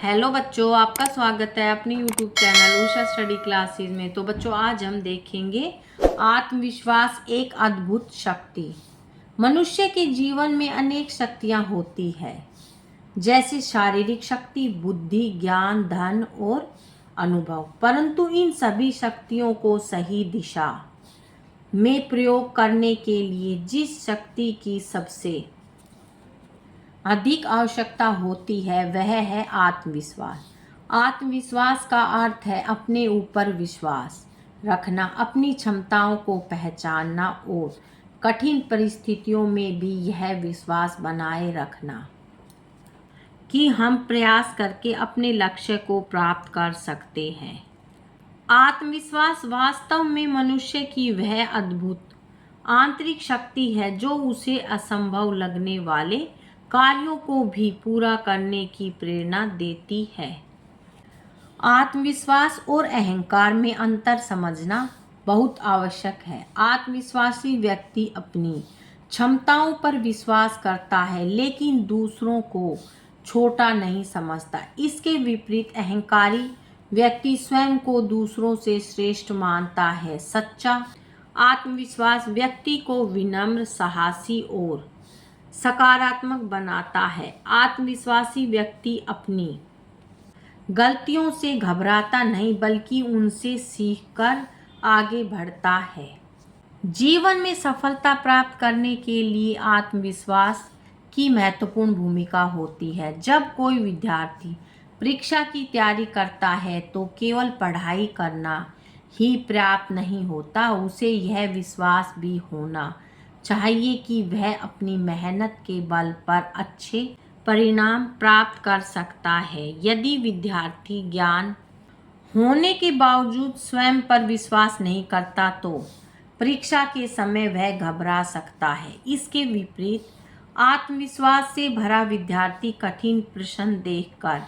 Hello बच्चों, आपका स्वागत है अपनी YouTube channel Usha study classes में। तो बच्चों, आज हम देखेंगे आत्मविश्वास एक अद्भुत शक्ति। मनुष्य के जीवन में अनेक शक्तियां होती है, जैसे शारीरिक शक्ति, बुद्धि, ज्ञान, धन और अनुभव। परंतु इन सभी शक्तियों को सही दिशा में प्रयोग करने के लिए जिस शक्ति की सबसे अधिक आवश्यकता होती है वह है आत्मविश्वास। आत्मविश्वास का अर्थ है अपने ऊपर विश्वास रखना, अपनी क्षमताओं को पहचानना और कठिन परिस्थितियों में भी यह विश्वास बनाए रखना कि हम प्रयास करके अपने लक्ष्य को प्राप्त कर सकते हैं। आत्मविश्वास वास्तव में मनुष्य की वह अद्भुत आंतरिक शक्ति है जो उसे असंभव लगने वाले कार्यों को भी पूरा करने की प्रेरणा देती है। आत्मविश्वास और अहंकार में अंतर समझना बहुत आवश्यक है। आत्मविश्वासी व्यक्ति अपनी क्षमताओं पर विश्वास करता है, लेकिन दूसरों को छोटा नहीं समझता। इसके विपरीत अहंकारी व्यक्ति स्वयं को दूसरों से श्रेष्ठ मानता है। सच्चा आत्मविश्वास व्यक्ति को विनम्र, साहसी और सकारात्मक बनाता है। आत्मविश्वासी व्यक्ति अपनी गलतियों से घबराता नहीं, बल्कि उनसे सीखकर आगे बढ़ता है। जीवन में सफलता प्राप्त करने के लिए आत्मविश्वास की महत्वपूर्ण भूमिका होती है। जब कोई विद्यार्थी परीक्षा की तैयारी करता है तो केवल पढ़ाई करना ही पर्याप्त नहीं होता, उसे यह विश्वास भी होना चाहिए कि वह अपनी मेहनत के बल पर अच्छे परिणाम प्राप्त कर सकता है। यदि विद्यार्थी ज्ञान होने के बावजूद स्वयं पर विश्वास नहीं करता तो परीक्षा के समय वह घबरा सकता है। इसके विपरीत आत्मविश्वास से भरा विद्यार्थी कठिन प्रश्न देखकर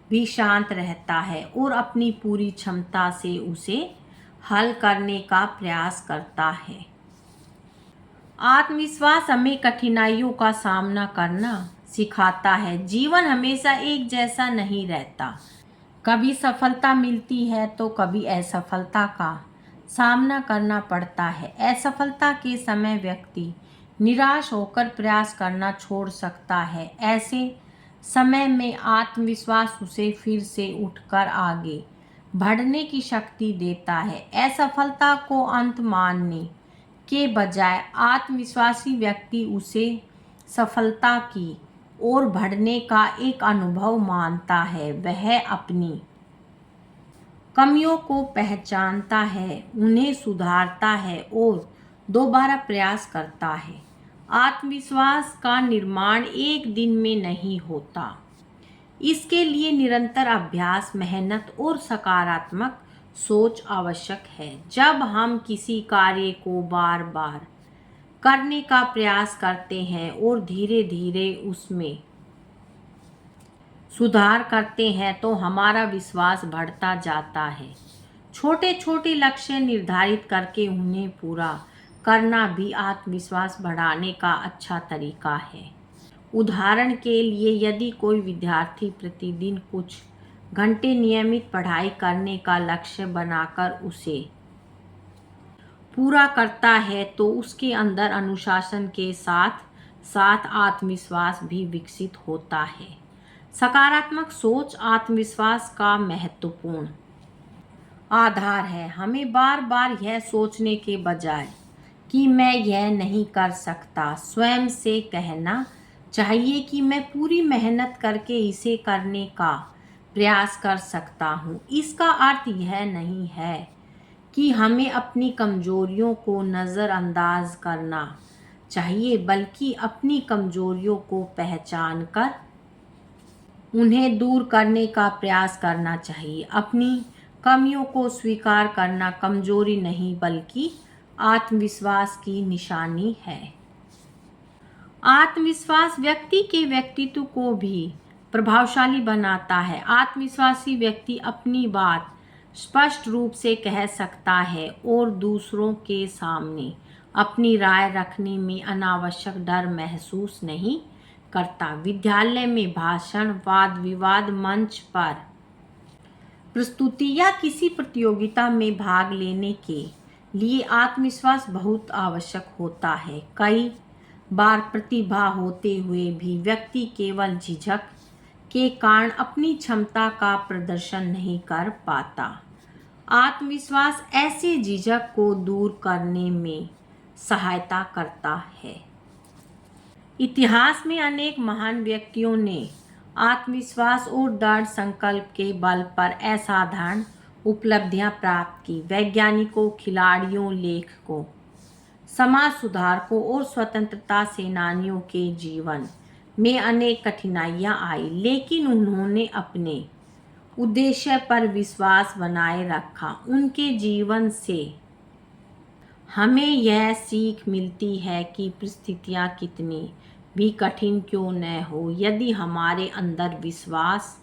भी शांत रहता है और अपनी पूरी क्षमता से उसे हल करने का प्रयास करता है। आत्मविश्वास हमें कठिनाइयों का सामना करना सिखाता है। जीवन हमेशा एक जैसा नहीं रहता। कभी सफलता मिलती है तो कभी असफलता का सामना करना पड़ता है। असफलता के समय व्यक्ति निराश होकर प्रयास करना छोड़ सकता है। ऐसे समय में आत्मविश्वास उसे फिर से उठकर आगे बढ़ने की शक्ति देता है। असफलता को अंत मानने के बजाय आत्मविश्वासी व्यक्ति उसे सफलता की ओर बढ़ने का एक अनुभव मानता है। वह अपनी कमियों को पहचानता है, उन्हें सुधारता है और दोबारा प्रयास करता है। आत्मविश्वास का निर्माण एक दिन में नहीं होता। इसके लिए निरंतर अभ्यास, मेहनत और सकारात्मक सोच आवश्यक है। जब हम किसी कार्य को बार बार करने का प्रयास करते हैं और धीरे धीरे उसमें सुधार करते हैं तो हमारा विश्वास बढ़ता जाता है। छोटे छोटे लक्ष्य निर्धारित करके उन्हें पूरा करना भी आत्मविश्वास बढ़ाने का अच्छा तरीका है। उदाहरण के लिए, यदि कोई विद्यार्थी प्रतिदिन कुछ घंटे नियमित पढ़ाई करने का लक्ष्य बनाकर उसे पूरा करता है तो उसके अंदर अनुशासन के साथ साथ आत्मविश्वास भी विकसित होता है। सकारात्मक सोच आत्मविश्वास का महत्वपूर्ण आधार है। हमें बार बार यह सोचने के बजाय कि मैं यह नहीं कर सकता, स्वयं से कहना चाहिए कि मैं पूरी मेहनत करके इसे करने का प्रयास कर सकता हूँ। इसका अर्थ यह नहीं है कि हमें अपनी कमजोरियों को नज़रअंदाज करना चाहिए, बल्कि अपनी कमजोरियों को पहचान कर उन्हें दूर करने का प्रयास करना चाहिए। अपनी कमियों को स्वीकार करना कमजोरी नहीं, बल्कि आत्मविश्वास की निशानी है। आत्मविश्वास व्यक्ति के व्यक्तित्व को भी प्रभावशाली बनाता है। आत्मविश्वासी व्यक्ति अपनी बात स्पष्ट रूप से कह सकता है और दूसरों के सामने अपनी राय रखने में अनावश्यक डर महसूस नहीं करता। विद्यालय में भाषण, वाद विवाद मंच पर प्रस्तुति या किसी प्रतियोगिता में भाग लेने के लिए आत्मविश्वास बहुत आवश्यक होता है। कई बार प्रतिभा होते हुए भी व्यक्ति केवल झिझक के कारण अपनी क्षमता का प्रदर्शन नहीं कर पाता। आत्मविश्वास ऐसे झिझक को दूर करने में सहायता करता है। इतिहास में अनेक महान व्यक्तियों ने आत्मविश्वास और दृढ़ संकल्प के बल पर असाधारण उपलब्धियां प्राप्त की। वैज्ञानिकों, खिलाड़ियों, लेखकों, समाज सुधारकों और स्वतंत्रता सेनानियों के जीवन में अनेक कठिनाइयां आई, लेकिन उन्होंने अपने उद्देश्य पर विश्वास बनाए रखा। उनके जीवन से हमें यह सीख मिलती है कि परिस्थितियां कितनी भी कठिन क्यों न हो, यदि हमारे अंदर विश्वास,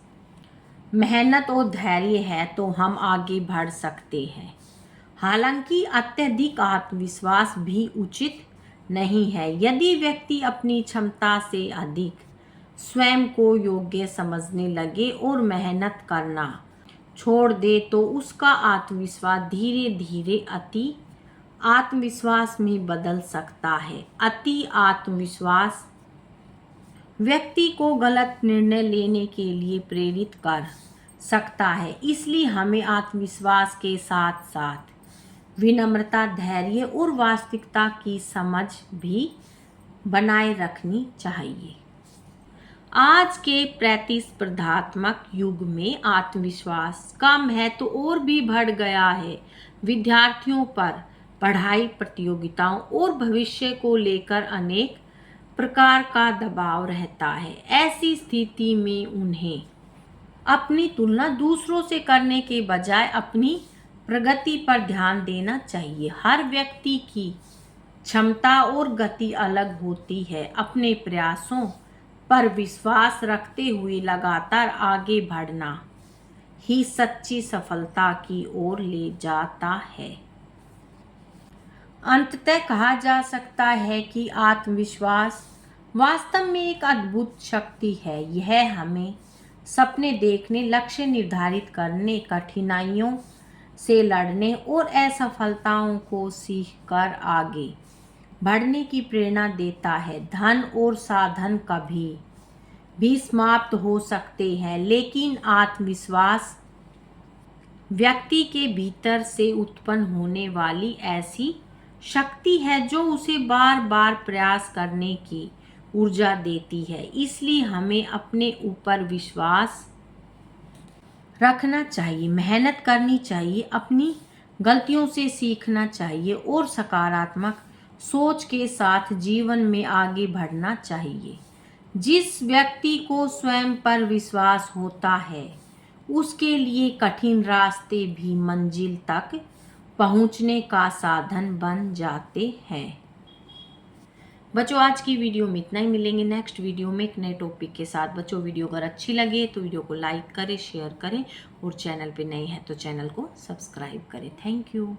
मेहनत और धैर्य है तो हम आगे बढ़ सकते हैं। हालांकि अत्यधिक आत्मविश्वास भी उचित नहीं है। यदि व्यक्ति अपनी क्षमता से अधिक स्वयं को योग्य समझने लगे और मेहनत करना छोड़ दे तो उसका आत्मविश्वास धीरे धीरे अति आत्मविश्वास में बदल सकता है। अति आत्मविश्वास व्यक्ति को गलत निर्णय लेने के लिए प्रेरित कर सकता है। इसलिए हमें आत्मविश्वास के साथ साथ विनम्रता, धैर्य और वास्तविकता की समझ भी बनाए रखनी चाहिए। आज के प्रतिस्पर्धात्मक युग में आत्मविश्वास का महत्व और भी बढ़ गया है। विद्यार्थियों पर पढ़ाई, प्रतियोगिताओं और भविष्य को लेकर अनेक प्रकार का दबाव रहता है। ऐसी स्थिति में उन्हें अपनी तुलना दूसरों से करने के बजाय अपनी प्रगति पर ध्यान देना चाहिए। हर व्यक्ति की क्षमता और गति अलग होती है। अपने प्रयासों पर विश्वास रखते हुए लगातार आगे बढ़ना ही सच्ची सफलता की ओर ले जाता है। अंततः कहा जा सकता है कि आत्मविश्वास वास्तव में एक अद्भुत शक्ति है। यह हमें सपने देखने, लक्ष्य निर्धारित करने, कठिनाइयों से लड़ने और असफलताओं को सीखकर आगे बढ़ने की प्रेरणा देता है। धन और साधन कभी भी समाप्त हो सकते हैं, लेकिन आत्मविश्वास व्यक्ति के भीतर से उत्पन्न होने वाली ऐसी शक्ति है जो उसे बार बार प्रयास करने की ऊर्जा देती है। इसलिए हमें अपने ऊपर विश्वास रखना चाहिए, मेहनत करनी चाहिए, अपनी गलतियों से सीखना चाहिए और सकारात्मक सोच के साथ जीवन में आगे बढ़ना चाहिए। जिस व्यक्ति को स्वयं पर विश्वास होता है उसके लिए कठिन रास्ते भी मंजिल तक पहुंचने का साधन बन जाते हैं। बच्चों, आज की वीडियो में इतना ही। मिलेंगे नेक्स्ट वीडियो में एक नए टॉपिक के साथ। बच्चों, वीडियो अगर अच्छी लगे तो वीडियो को लाइक करें, शेयर करें और चैनल पे नए हैं तो चैनल को सब्सक्राइब करें। Thank you.